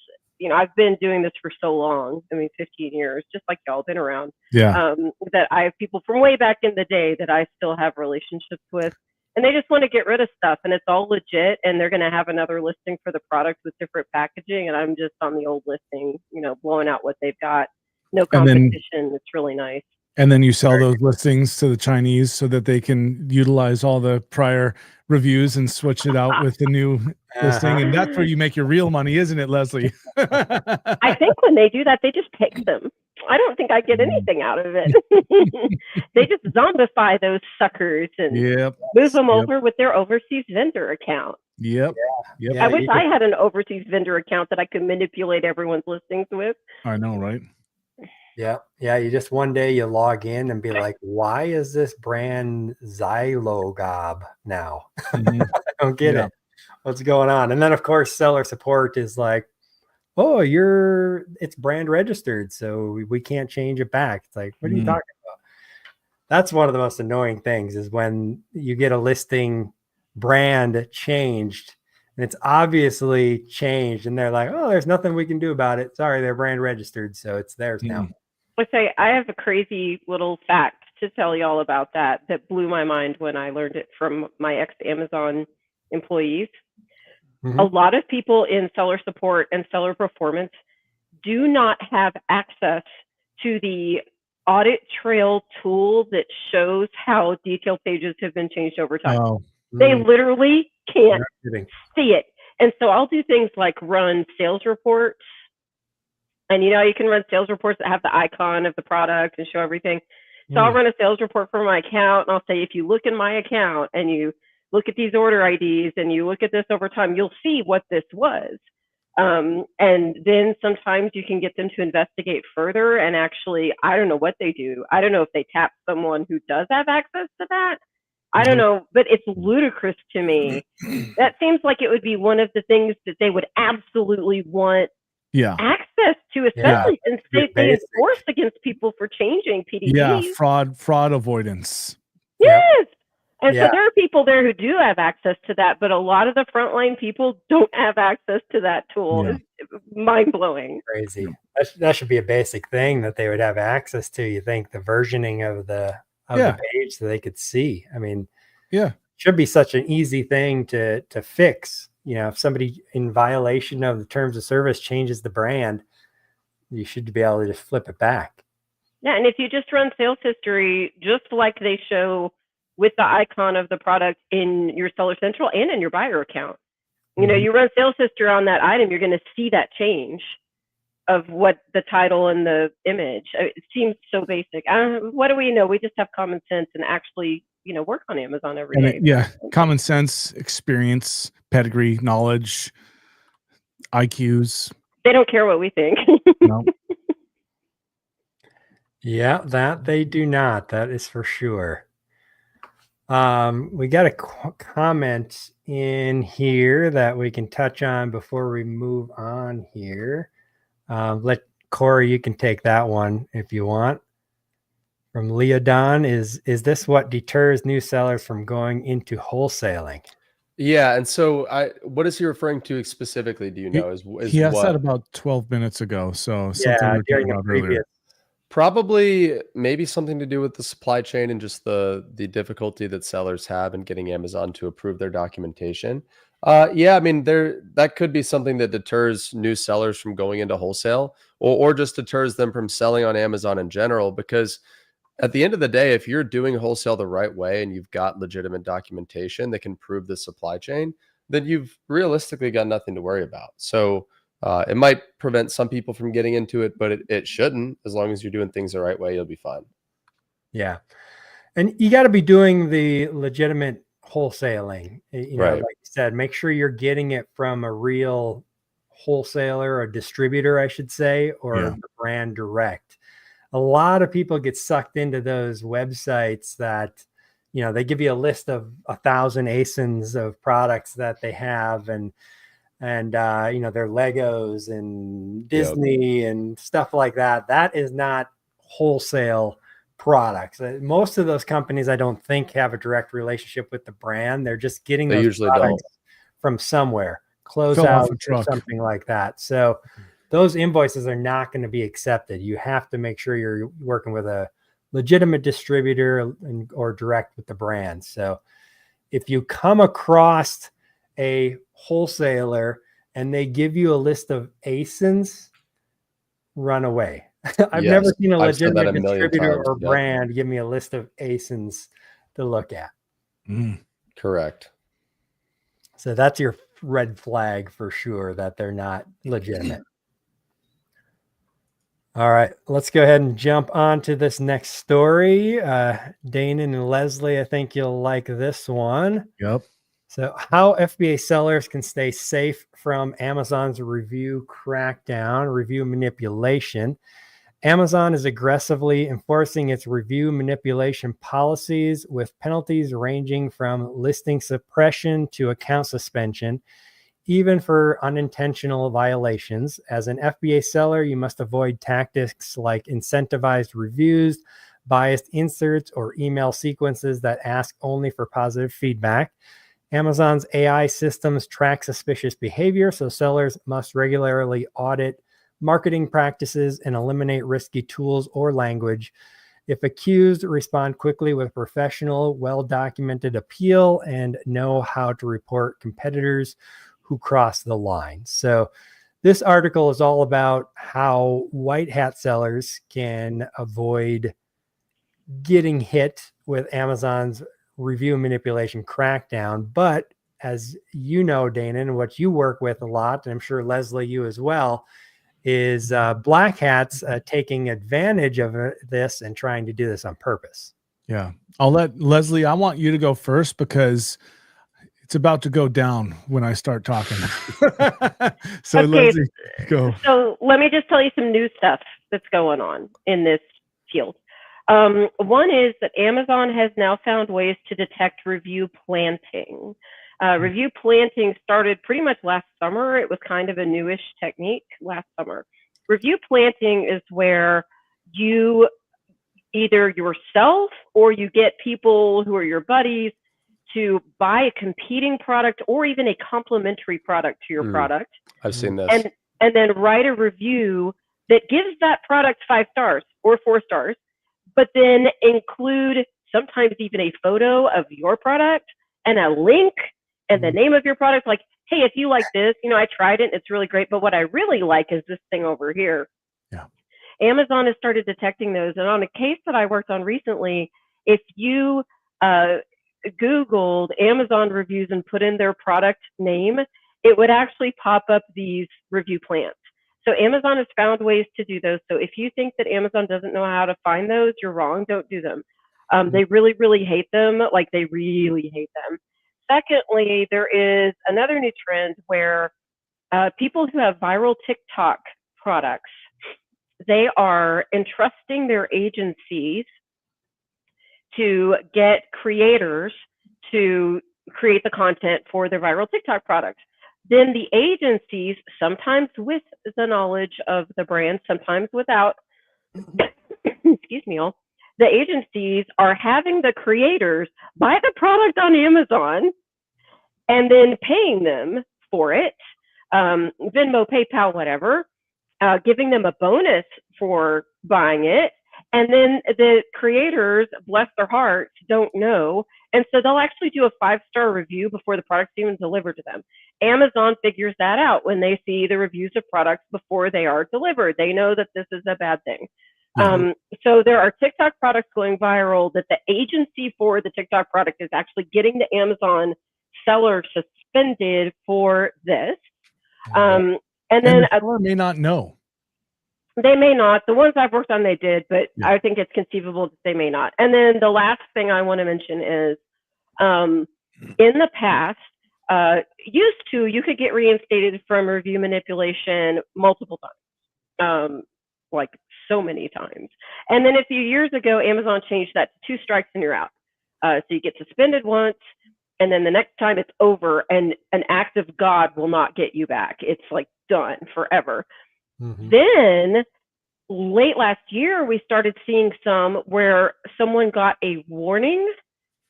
I've been doing this for so long. 15 years, just like y'all been around. Yeah. That I have people from way back in the day that I still have relationships with, and they just want to get rid of stuff, and it's all legit, and they're going to have another listing for the product with different packaging, and I'm just on the old listing, blowing out what they've got. No competition. It's really nice. And then you sell those listings to the Chinese so that they can utilize all the prior reviews and switch it out with the new listing. And that's where you make your real money, isn't it, Leslie? I think when they do that, they just pick them. I don't think I get anything out of it. They just zombify those suckers and move them over with their overseas vendor account. Yep. I wish I had an overseas vendor account that I could manipulate everyone's listings with. I know, right? Yeah. You just one day you log in and be like, why is this brand Xylogob now? I don't get it. What's going on? And then of course, seller support is like, oh, it's brand registered, so we can't change it back. It's like, what are you talking about? That's one of the most annoying things is when you get a listing brand changed and it's obviously changed and they're like, oh, there's nothing we can do about it. Sorry, they're brand registered, so it's theirs now. Let's say I have a crazy little fact to tell y'all about that blew my mind when I learned it from my ex-Amazon employees. A lot of people in seller support and seller performance do not have access to the audit trail tool that shows how detail pages have been changed over time. They literally can't see it. And so I'll do things like run sales reports. And you can run sales reports that have the icon of the product and show everything. So I'll run a sales report for my account and I'll say, if you look in my account and you look at these order IDs and you look at this over time, you'll see what this was. And then sometimes you can get them to investigate further and actually, I don't know what they do. I don't know if they tap someone who does have access to that. I don't know, but it's ludicrous to me. That seems like it would be one of the things that they would absolutely want access to, especially since they enforce against people for changing PDDs. Yeah, fraud avoidance. Yes. And so there are people there who do have access to that, but a lot of the frontline people don't have access to that tool. It's mind-blowing. Crazy. That should be a basic thing that they would have access to. You think the versioning of the page so they could see. Should be such an easy thing to fix. If somebody in violation of the terms of service changes the brand, you should be able to just flip it back. Yeah, and if you just run sales history, just like they show with the icon of the product in your Seller Central and in your buyer account, you run sales history on that item, you're going to see that change of what the title and the image. It seems so basic. What do we know? We just have common sense and actually, work on Amazon every day. Common sense, experience, pedigree, knowledge, IQs. They don't care what we think. No. Yeah, that they do not. That is for sure. We got a comment in here that we can touch on before we move on here. Let Corey, you can take that one if you want. From Leodon, is this what deters new sellers from going into wholesaling? Yeah, and so what is he referring to specifically? Do you know? Is He asked that what? about 12 minutes ago. So something Yeah, we were during talking the about earlier. previous. Probably maybe something to do with the supply chain and just the difficulty that sellers have in getting Amazon to approve their documentation. Yeah, I mean that could be something that deters new sellers from going into wholesale or just deters them from selling on Amazon in general because at the end of the day, if you're doing wholesale the right way and you've got legitimate documentation that can prove the supply chain, then you've realistically got nothing to worry about. So it might prevent some people from getting into it, but it shouldn't. As long as you're doing things the right way, you'll be fine. Yeah. And you got to be doing the legitimate wholesaling. Right. Like you said, make sure you're getting it from a real wholesaler, a distributor, I should say, or Yeah. the brand direct. A lot of people get sucked into those websites that, they give you a list of 1,000 ASINs of products that they have and their Legos and Disney and stuff like that. That is not wholesale products. Most of those companies, I don't think, have a direct relationship with the brand. They're just getting They those usually products don't. from somewhere, Fell off closeouts a or truck. something like that. So those invoices are not going to be accepted. You have to make sure you're working with a legitimate distributor or direct with the brand. So if you come across a wholesaler and they give you a list of ASINs, run away. I've Yes, never seen a I've said that legitimate a million distributor times. or Yep, brand give me a list of ASINs to look at. Mm. correct. So that's your red flag for sure that they're not legitimate. All right, let's go ahead and jump on to this next story. Dana and Leslie, I think you'll like this one. Yep. So, how FBA sellers can stay safe from Amazon's review crackdown, review manipulation. Amazon is aggressively enforcing its review manipulation policies with penalties ranging from listing suppression to account suspension, even for unintentional violations. As an FBA seller, you must avoid tactics like incentivized reviews, biased inserts, or email sequences that ask only for positive feedback. Amazon's AI systems track suspicious behavior, so sellers must regularly audit marketing practices and eliminate risky tools or language. If accused, respond quickly with professional, well-documented appeal and know how to report competitors who cross the line. So this article is all about how white hat sellers can avoid getting hit with Amazon's review manipulation crackdown. But as you know, Dana, and what you work with a lot, and I'm sure Leslie, you as well, is black hats taking advantage of this and trying to do this on purpose. Yeah. I'll let Leslie, I want you to go first because it's about to go down when I start talking. So Okay. Leslie, go. So let me just tell you some new stuff that's going on in this field. One is that Amazon has now found ways to detect review planting. Review planting started pretty much last summer. It was kind of a newish technique last summer. Review planting is where you either yourself or you get people who are your buddies to buy a competing product or even a complementary product to your product. I've seen this. And then write a review that gives that product 5 stars or 4 stars, but then include sometimes even a photo of your product and a link and the name of your product. Like, hey, if you like this, I tried it, it's really great, but what I really like is this thing over here. Yeah. Amazon has started detecting those. And on a case that I worked on recently, if you Googled Amazon reviews and put in their product name, it would actually pop up these review plants. So Amazon has found ways to do those. So if you think that Amazon doesn't know how to find those, you're wrong. Don't do them. They really, really hate them. Like, they really hate them. Secondly, there is another new trend where people who have viral TikTok products, they are entrusting their agencies to get creators to create the content for their viral TikTok product. Then the agencies, sometimes with the knowledge of the brand, sometimes without, excuse me, all, the agencies are having the creators buy the product on Amazon and then paying them for it, Venmo, PayPal, whatever, giving them a bonus for buying it. And then the creators, bless their hearts, don't know. And so they'll actually do a 5-star review before the product's even delivered to them. Amazon figures that out when they see the reviews of products before they are delivered. They know that this is a bad thing. So there are TikTok products going viral that the agency for the TikTok product is actually getting the Amazon seller suspended for this. And then the seller may not know. they may not. The ones I've worked on, they did, but I think it's conceivable that they may not. And then the last thing I want to mention is, in the past, you could get reinstated from review manipulation multiple times, like so many times. And then a few years ago, Amazon changed that to 2 strikes and you're out. So you get suspended once, and then the next time it's over, and an act of God will not get you back. It's like done forever. Then late last year, we started seeing some where someone got a warning,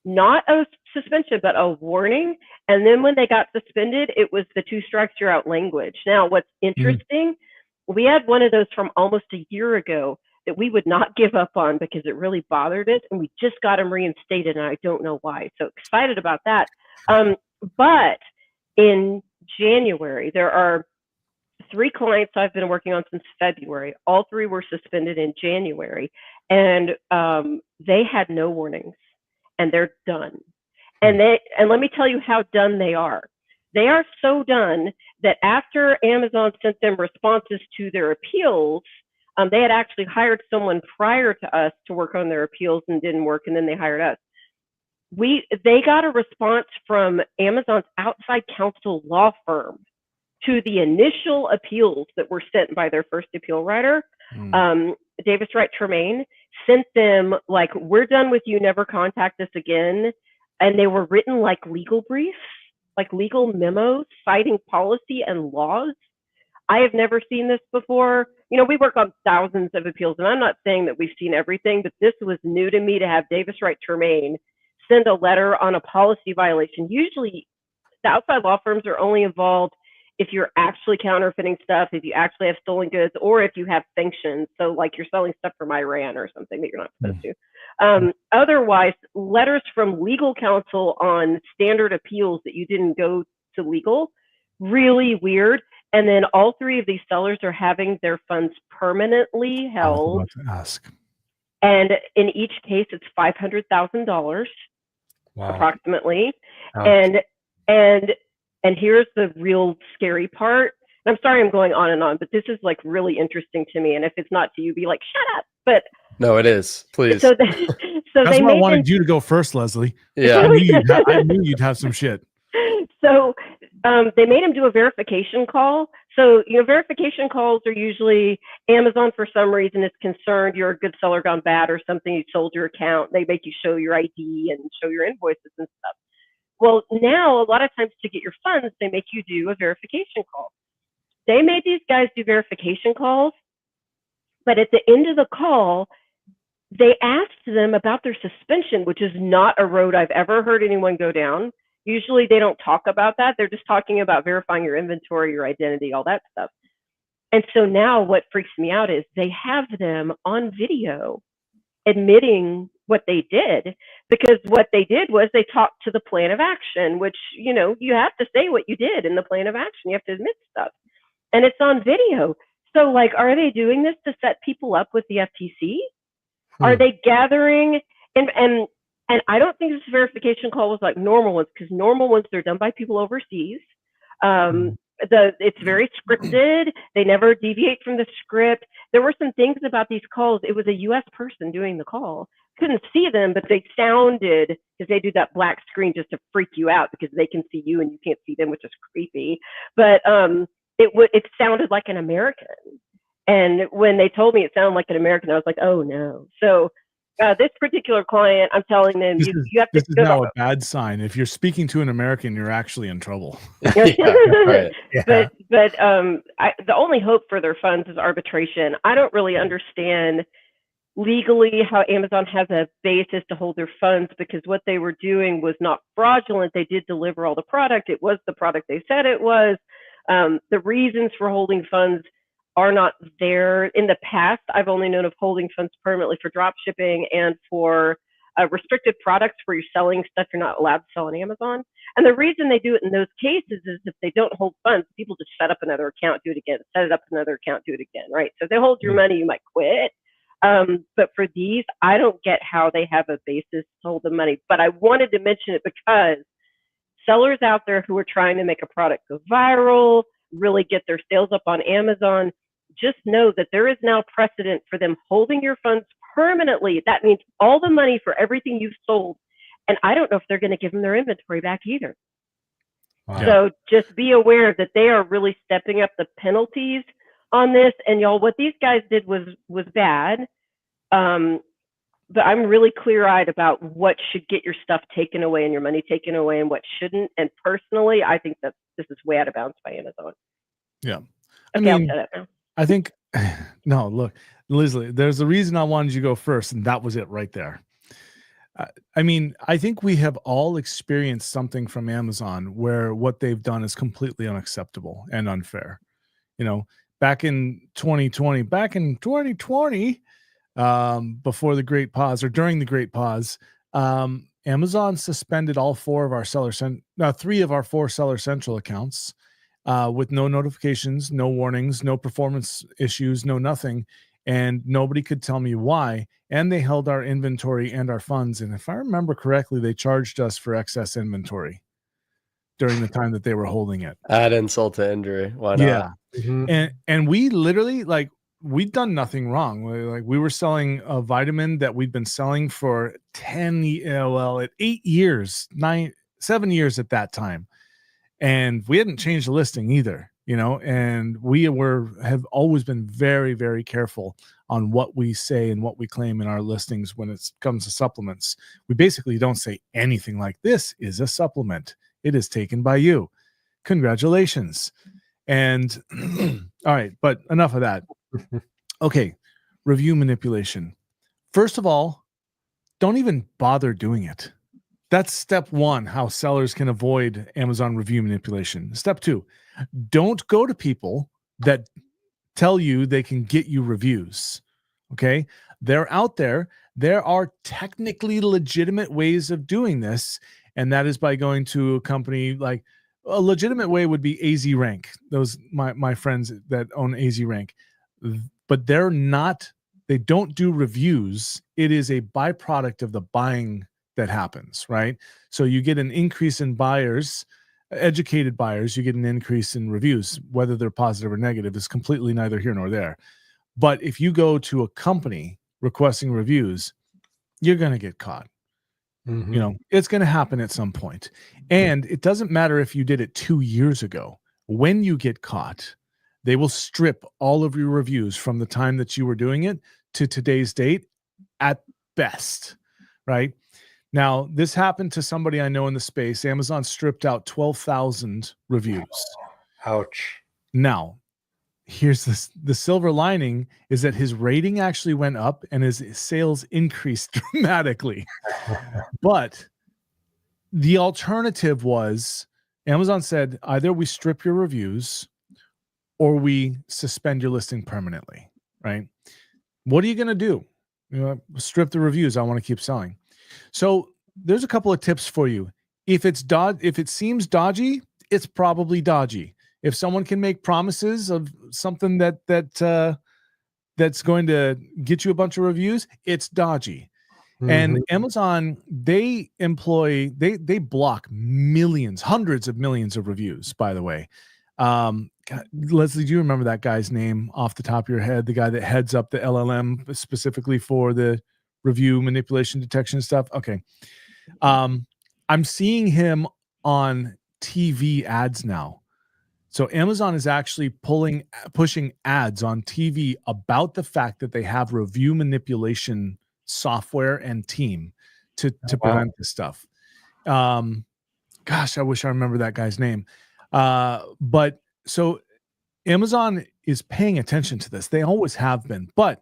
not a suspension, but a warning. And then when they got suspended, it was the 2 strikes, you're out language. Now, what's interesting, we had one of those from almost a year ago that we would not give up on because it really bothered us. And we just got him reinstated, and I don't know why. So excited about that. But in January, there are 3 clients I've been working on since February. All 3 were suspended in January, and they had no warnings, and they're done. And let me tell you how done they are. They are so done that after Amazon sent them responses to their appeals, they had actually hired someone prior to us to work on their appeals and didn't work, and then they hired us. They got a response from Amazon's outside counsel law firm to the initial appeals that were sent by their first appeal writer. Davis Wright Tremaine sent them like, we're done with you, never contact us again. And they were written like legal briefs, like legal memos citing policy and laws. I have never seen this before. You know, we work on thousands of appeals, and I'm not saying that we've seen everything, but this was new to me to have Davis Wright Tremaine send a letter on a policy violation. Usually the outside law firms are only involved if you're actually counterfeiting stuff, if you actually have stolen goods, or if you have sanctions. So like you're selling stuff from Iran or something that you're not supposed to. Otherwise, letters from legal counsel on standard appeals that you didn't go to legal, really weird. And then all 3 of these sellers are having their funds permanently held. And in each case, it's $500,000 approximately. And here's the real scary part. And I'm sorry I'm going on and on, but this is like really interesting to me. And if it's not to you, be like, shut up. But no, it is. Please. So that's why I wanted you to go first, Leslie. Yeah. I knew you'd have some shit. So they made him do a verification call. So, you know, verification calls are usually Amazon, for some reason, is concerned you're a good seller gone bad or something, you sold your account. They make you show your ID and show your invoices and stuff. Well, now a lot of times to get your funds, they make you do a verification call. They made these guys do verification calls, but at the end of the call, they asked them about their suspension, which is not a road I've ever heard anyone go down. Usually they don't talk about that. They're just talking about verifying your inventory, your identity, all that stuff. And so now what freaks me out is they have them on video admitting what they did, because what they did was they talked to the plan of action, which, you know, you have to say what you did in the plan of action. You have to admit stuff, and it's on video. So like, are they doing this to set people up with the FTC? Are they gathering and I don't think this verification call was like normal ones, because normal ones, they're done by people overseas. It's very scripted. They never deviate from the script. There were some things about these calls. It was a U.S. person doing the call. Couldn't see them, but they sounded, because they do that black screen just to freak you out because they can see you and you can't see them, which is creepy. But it sounded like an American. And when they told me it sounded like an American, I was like, oh no. So this particular client, I'm telling them, you have to. This is now a bad sign. If you're speaking to an American, you're actually in trouble. Right. But the only hope for their funds is arbitration. I don't really understand legally how Amazon has a basis to hold their funds, because what they were doing was not fraudulent. They did deliver all the product. It was the product they said it was. The reasons for holding funds are not there. In the past, I've only known of holding funds permanently for drop shipping and for restricted products where you're selling stuff you're not allowed to sell on Amazon. And the reason they do it in those cases is if they don't hold funds, people just set up another account, do it again, set it up another account, do it again, right? So if they hold your money, you might quit. But for these, I don't get how they have a basis to hold the money. But I wanted to mention it because sellers out there who are trying to make a product go viral, really get their sales up on Amazon, just know that there is now precedent for them holding your funds permanently. That means all the money for everything you've sold. And I don't know if they're going to give them their inventory back either. Wow. So just be aware that they are really stepping up the penalties on this. And y'all, what these guys did was bad. But I'm really clear-eyed about what should get your stuff taken away and your money taken away and what shouldn't. And personally, I think that this is way out of bounds by Amazon. Yeah. Okay, I I'll mean, shut up now. I think, no, look, Leslie, there's a reason I wanted you to go first, and that was it right there. I mean, I think we have all experienced something from Amazon where what they've done is completely unacceptable and unfair. You know, back in 2020, before the Great Pause or during the Great Pause, Amazon suspended all three of our Seller Central accounts with no notifications, no warnings, no performance issues, no nothing. And nobody could tell me why. And they held our inventory and our funds. And if I remember correctly, they charged us for excess inventory during the time that they were holding it. Add insult to injury. Why not? Yeah. Mhm. And we literally, like, we'd done nothing wrong. Like, we were selling a vitamin that we'd been selling for 7 years at that time. And we hadn't changed the listing either, you know, and we have always been very, very careful on what we say and what we claim in our listings when it comes to supplements. We basically don't say anything like this is a supplement. It is taken by you. Congratulations. And all right, but enough of that. Okay, review manipulation. First of all, don't even bother doing it. That's step one, how sellers can avoid Amazon review manipulation. Step two, don't go to people that tell you they can get you reviews. Okay, they're out there. There are technically legitimate ways of doing this, and that is by going to a company. Like, a legitimate way would be AZ Rank. Those my friends that own AZ Rank, but they don't do reviews. It is a byproduct of the buying that happens, right? So you get an increase in buyers, educated buyers, you get an increase in reviews, whether they're positive or negative is completely neither here nor there. But if you go to a company requesting reviews, you're going to get caught. Mhm. You know, it's going to happen at some point. And it doesn't matter if you did it 2 years ago. When you get caught, they will strip all of your reviews from the time that you were doing it to today's date at best, right? Now, this happened to somebody I know in the space. Amazon stripped out 12,000 reviews. Ouch. Now, here's the silver lining is that his rating actually went up and his sales increased dramatically. But the alternative was Amazon said, either we strip your reviews or we suspend your listing permanently, right? What are you going to do? You know, strip the reviews. I want to keep selling. So there's a couple of tips for you. If it seems dodgy, it's probably dodgy. If someone can make promises of something that's going to get you a bunch of reviews, it's dodgy. And Mhm. Amazon, they block millions, hundreds of millions of reviews, by the way. God, Leslie, do you remember that guy's name off the top of your head? The guy that heads up the LLM specifically for the review manipulation detection stuff. Okay. I'm seeing him on TV ads now. So Amazon is actually pushing ads on TV about the fact that they have review manipulation software and team to Wow. prevent this stuff. Gosh, I wish I remember that guy's name. But so Amazon is paying attention to this. They always have been. But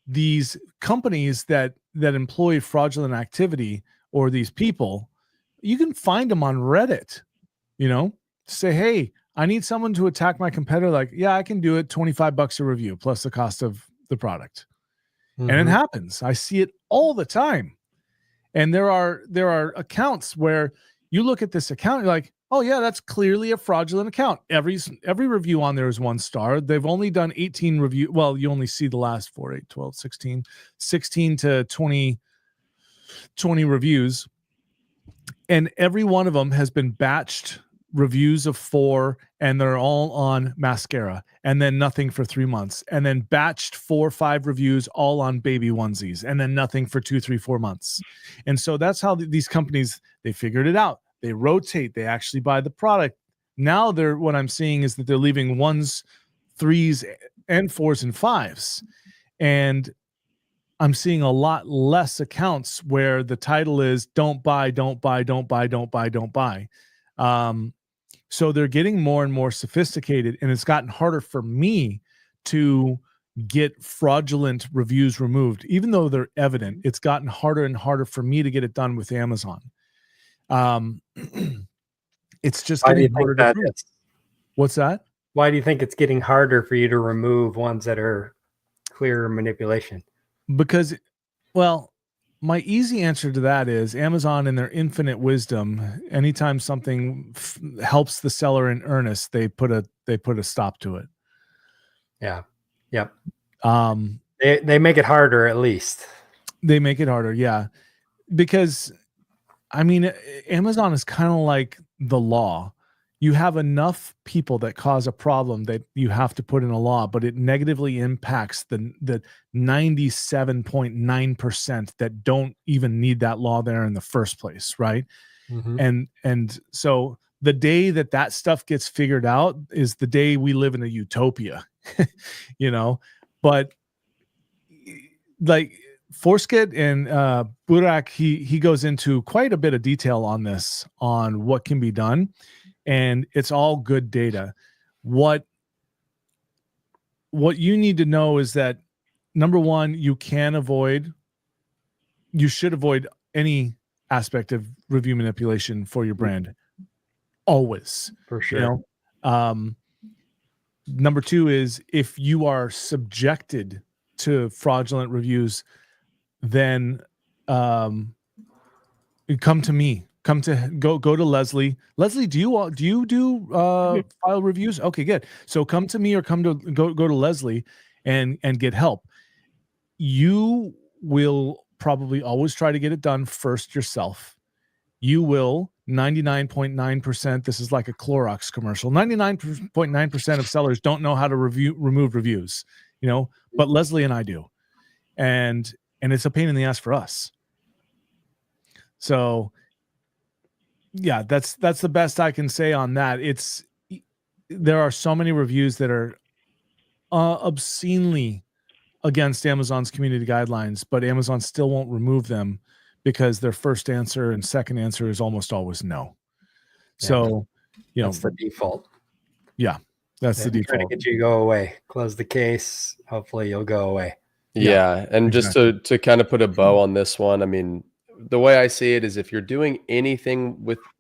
these companies that employ fraudulent activity, or these people, you can find them on Reddit, say, hey, I need someone to attack my competitor. Like, yeah, I can do it. $25 a review plus the cost of the product. And it happens. I see it all the time. And there are accounts where you look at this account, you're like, oh yeah, that's clearly a fraudulent account. Every review on there is 1 star. They've only done 18 review. Well, you only see the last 4, 8, 12, 16 to 20 reviews. And every one of them has been batched reviews of 4, and they're all on mascara, and then nothing for 3 months, and then batched 4 or 5 reviews all on baby onesies, and then nothing for 2, 3, 4 months. And so that's how these companies, they figured it out. They rotate, they actually buy the product. Now what I'm seeing is that they're leaving 1s, 3s, and 4s and 5s. And I'm seeing a lot less accounts where the title is don't buy, don't buy, don't buy, don't buy, don't buy. So they're getting more and more sophisticated, and it's gotten harder for me to get fraudulent reviews removed. Even though they're evident, it's gotten harder and harder for me to get it done with Amazon. It's just Why do you getting think harder that to prove. is? What's that? Why do you think it's getting harder for you to remove ones that are clear manipulation? Because, well, my easy answer to that is Amazon, in their infinite wisdom, anytime something helps the seller in earnest, they put a stop to it. Yeah. Yep. They make it harder, at least. They make it harder, yeah. Because, I mean, Amazon is kind of like the law. You have enough people that cause a problem that you have to put in a law, but it negatively impacts the 97.9% that don't even need that law there in the first place, right? And so the day that stuff gets figured out is the day we live in a utopia, But like Forsket and Burak, he goes into quite a bit of detail on this, on what can be done. And it's all good data. What you need to know is that, number one, you should avoid any aspect of review manipulation for your brand. Always. For sure. Number two is, if you are subjected to fraudulent reviews, then come to me. Go to Leslie. Leslie, do you do file reviews? Okay, good. So come to me, or go to Leslie and get help. You will probably always try to get it done first yourself. You will 99.9%. This is like a Clorox commercial. 99.9% of sellers don't know how to remove reviews, but Leslie and I do. And it's a pain in the ass for us. So yeah, that's the best I can say on that. There are so many reviews that are obscenely against Amazon's community guidelines, but Amazon still won't remove them because their first answer and second answer is almost always no. Yeah. So, that's the default. Yeah, that's the default. Trying to get you to go away. Close the case. Hopefully you'll go away. Yeah. And exactly. just to kind of put a bow on this one, I mean, the way I see it is, if you're doing anything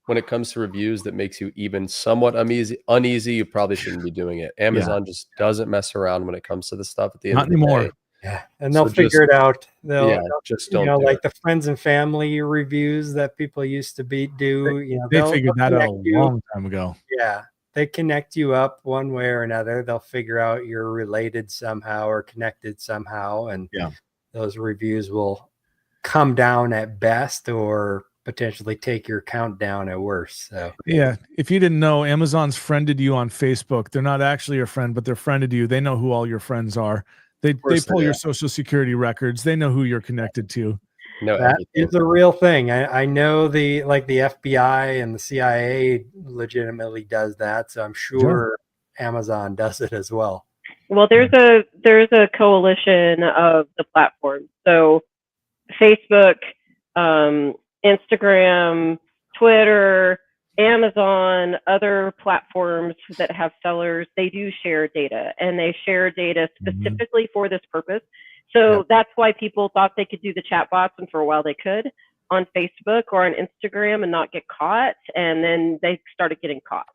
when it comes to reviews that makes you even somewhat uneasy, you probably shouldn't be doing it. Amazon just doesn't mess around when it comes to the stuff at the end Not of the anymore. day. Yeah. And they'll figure it out. They'll just don't do like it. the friends and family reviews that people used to do. They figured that out a long time ago. Yeah. They connect you up one way or another. They'll figure out you're related somehow or connected somehow. And those reviews will come down at best, or potentially take your account down at worst. So yeah, if you didn't know, Amazon's friended you on Facebook. They're not actually your friend, but they're friended you. They know who all your friends are. They pull your social security records. They know who you're connected to. No, that is a real thing. I know the FBI and the CIA legitimately does that. So I'm sure Amazon does it as well. Well, there's a coalition of the platforms. So Facebook, Instagram, Twitter, Amazon, other platforms that have sellers, they do share data, and they share data specifically for this purpose. So Yep. that's why people thought they could do the chat bots, and for a while they could on Facebook or on Instagram and not get caught, and then they started getting caught.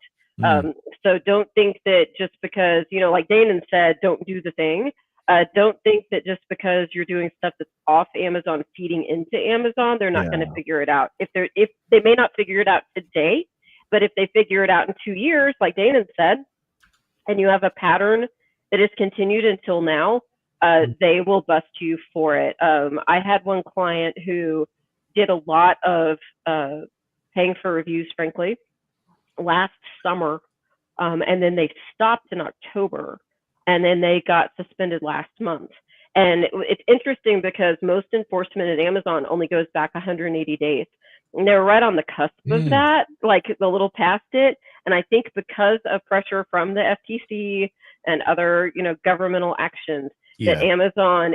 So don't think that just because, like Danon said, don't do the thing. Don't think that just because you're doing stuff that's off Amazon feeding into Amazon, they're not going to figure it out. If they may not figure it out today, but if they figure it out in 2 years, like Danon said, and you have a pattern that is continued until now, they will bust you for it. I had one client who did a lot of paying for reviews, frankly, last summer, and then they stopped in October, and then they got suspended last month. And it's interesting because most enforcement at Amazon only goes back 180 days. And they're right on the cusp of that, like a little past it. And I think because of pressure from the FTC and other, governmental actions, that Amazon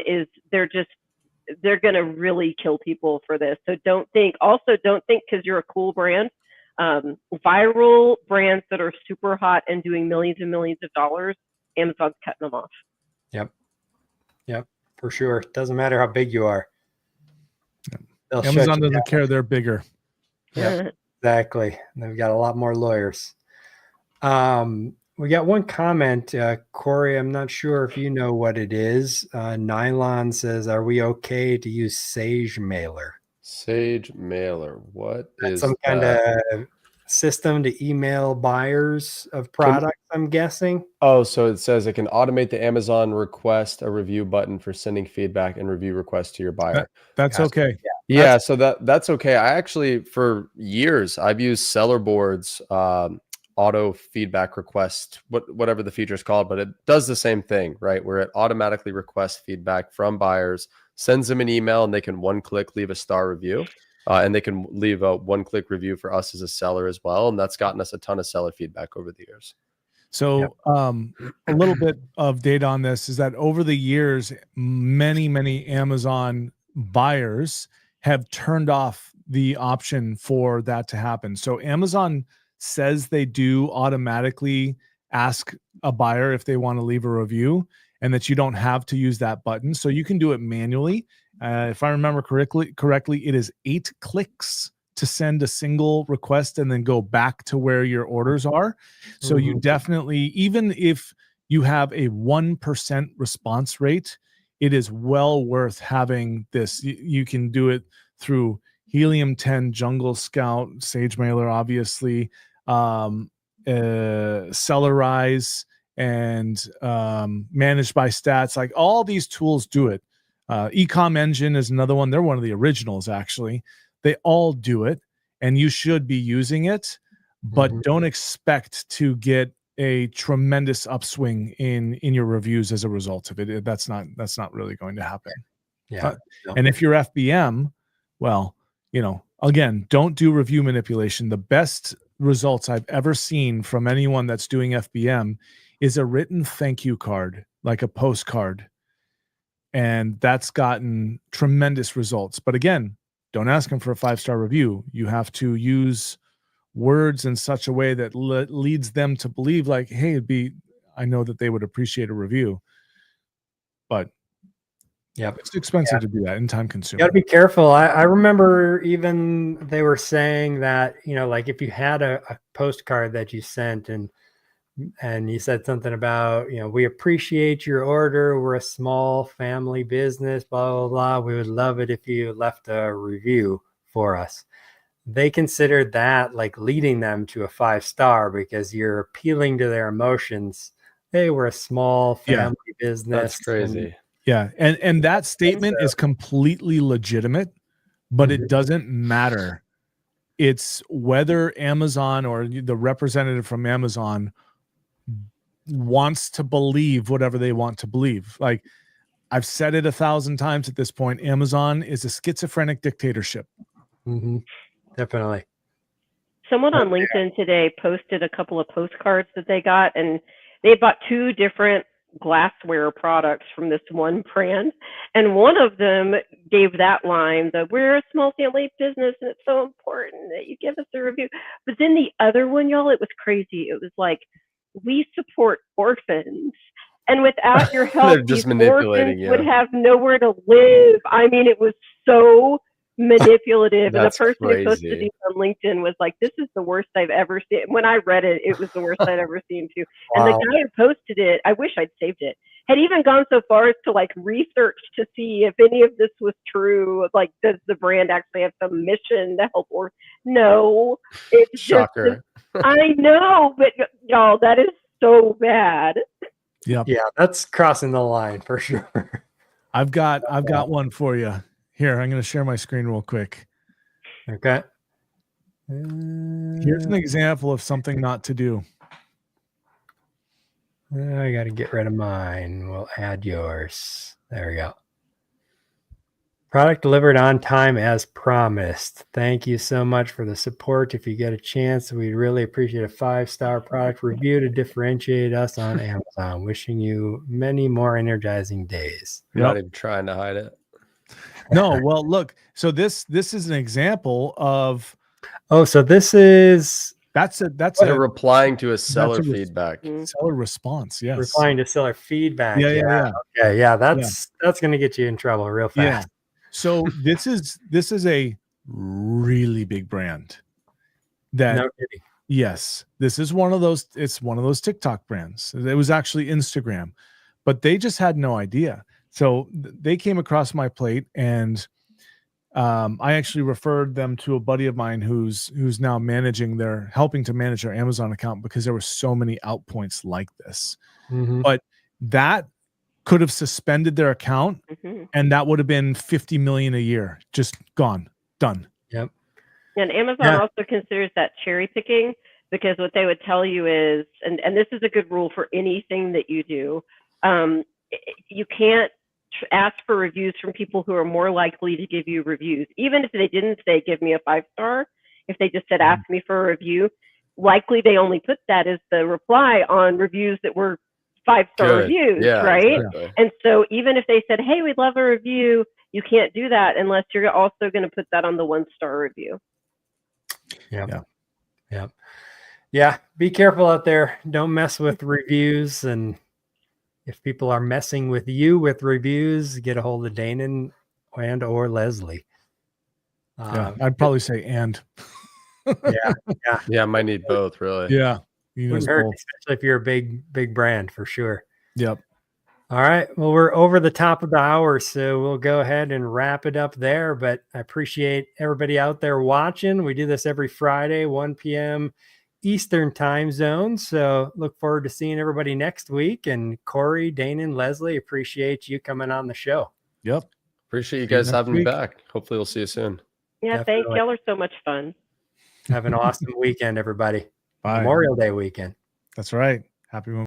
they're going to really kill people for this. So don't think because you're a cool brand, viral brands that are super hot and doing millions and millions of dollars, Amazon's cutting them off. Yep, for sure. Doesn't matter how big you are. They'll shut Amazon you doesn't down. care. They're bigger. Yep, exactly. They've got a lot more lawyers. We got one comment, Corey. I'm not sure if you know what it is. Nylon says, "Are we okay to use Sage Mailer?" Sage Mailer. What That's is some kind that? of system to email buyers of products, I'm guessing. Oh, so it says it can automate the Amazon request a review button for sending feedback and review requests to your buyer. That's Gotcha. okay. Yeah, so that's okay. I actually, for years, I've used Seller Board's auto feedback request, whatever the feature is called, but it does the same thing, right? Where it automatically requests feedback from buyers, sends them an email, and they can one-click leave a star review. And they can leave a one-click review for us as a seller as well. And that's gotten us a ton of seller feedback over the years. So a little bit of data on this is that over the years, many Amazon buyers have turned off the option for that to happen. So Amazon says they do automatically ask a buyer if they want to leave a review, and that you don't have to use that button. So you can do it manually. If I remember correctly, it is 8 clicks to send a single request and then go back to where your orders are. So you definitely, even if you have a 1% response rate, it is well worth having this. You can do it through Helium 10, Jungle Scout, Sage Mailer, obviously, Sellerize, and Managed by Stats. Like all these tools do it. Ecom Engine is another one. They're one of the originals, actually. They all do it, and you should be using it, but don't expect to get a tremendous upswing in your reviews as a result of it. That's not really going to happen. Yeah. And if you're FBM, well, again, don't do review manipulation. The best results I've ever seen from anyone that's doing FBM is a written thank you card, like a postcard. And that's gotten tremendous results. But again, don't ask them for a 5-star review. You have to use words in such a way that leads them to believe like, hey, I know that they would appreciate a review. But it's expensive to do that and time consuming. You got to be careful. I remember even they were saying that, like if you had a postcard that you sent and you said something about, we appreciate your order. We're a small family business, blah, blah, blah. We would love it if you left a review for us. They considered that like leading them to a 5-star because you're appealing to their emotions. Hey, we're a small family business. That's crazy. And that statement is completely legitimate, but it doesn't matter. It's whether Amazon or the representative from Amazon wants to believe whatever they want to believe. Like I've said it 1,000 times at this point, Amazon is a schizophrenic dictatorship. Definitely. Someone on LinkedIn today posted a couple of postcards that they got, and they bought 2 different glassware products from this one brand, and one of them gave that line that we're a small family business and it's so important that you give us a review. But then the other one, y'all, it was crazy. It was like, we support orphans And without your They're help, just these manipulating orphans would you. have nowhere to live. I mean, it was so manipulative. And the That's person who posted crazy. these on LinkedIn was like, "This is the worst I've ever seen." When I read it, it was the worst I'd ever seen too. And the Wow. guy who posted it, I wish I'd saved it, had even gone so far as to like research to see if any of this was true. Like, does the brand actually have some mission to help? Or no, it's just Shocker. I know, but y'all, that is so bad. Yep. Yeah, that's crossing the line for sure. I've got one for you. Here, I'm going to share my screen real quick. Okay. Here's an example of something not to do. I got to get rid of mine. We'll add yours. There we go. Product delivered on time as promised. Thank you so much for the support. If you get a chance, we'd really appreciate a 5-star product review to differentiate us on Amazon. Wishing you many more energizing days. I'm not even trying to hide it. No, well, look. So this is an example of Oh, so this is that's They're a replying to a seller res- feedback. seller response. Yes. replying to seller feedback. Yeah. Okay, yeah, that's going to get you in trouble real Yeah. fast. So this is a really big brand that No kidding. yes, this is one of those, it's one of those TikTok brands. It was actually Instagram, but they just had no idea. So they came across my plate, and I actually referred them to a buddy of mine who's now helping to manage their Amazon account, because there were so many outpoints like this. Mhm. But that could have suspended their account, Mhm. and that would have been 50 million a year, just gone, done. Yep. And Amazon Yeah. also considers that cherry picking, because what they would tell you is, and this is a good rule for anything that you do, you can't ask for reviews from people who are more likely to give you reviews. Even if they didn't say, give me a 5-star, if they just said, ask me for a review, likely they only put that as the reply on reviews that were 5-star Good. reviews, Yeah, right? exactly. And so even if they said, hey, we'd love a review, you can't do that unless you're also going to put that on the 1-star review. Yeah, be careful out there. Don't mess with reviews. And if people are messing with you with reviews, get a hold of Danon and or Leslie. Yeah, I'd probably say and. Yeah, I might need both, really. Yeah, you know, Wouldn't hurt, especially if you're a big brand, for sure. Yep. All right. Well, we're over the top of the hour, so we'll go ahead and wrap it up there. But I appreciate everybody out there watching. We do this every Friday, 1 p.m. Eastern time zone. So look forward to seeing everybody next week. And Corey, Danon, Leslie, appreciate you coming on the show. Yep. Appreciate you See you guys next having me week. back. Hopefully we'll see you soon. Yeah, Definitely. thanks. Y'all are so much fun. Have an awesome weekend, everybody. Bye. Memorial Day weekend. That's right. Happy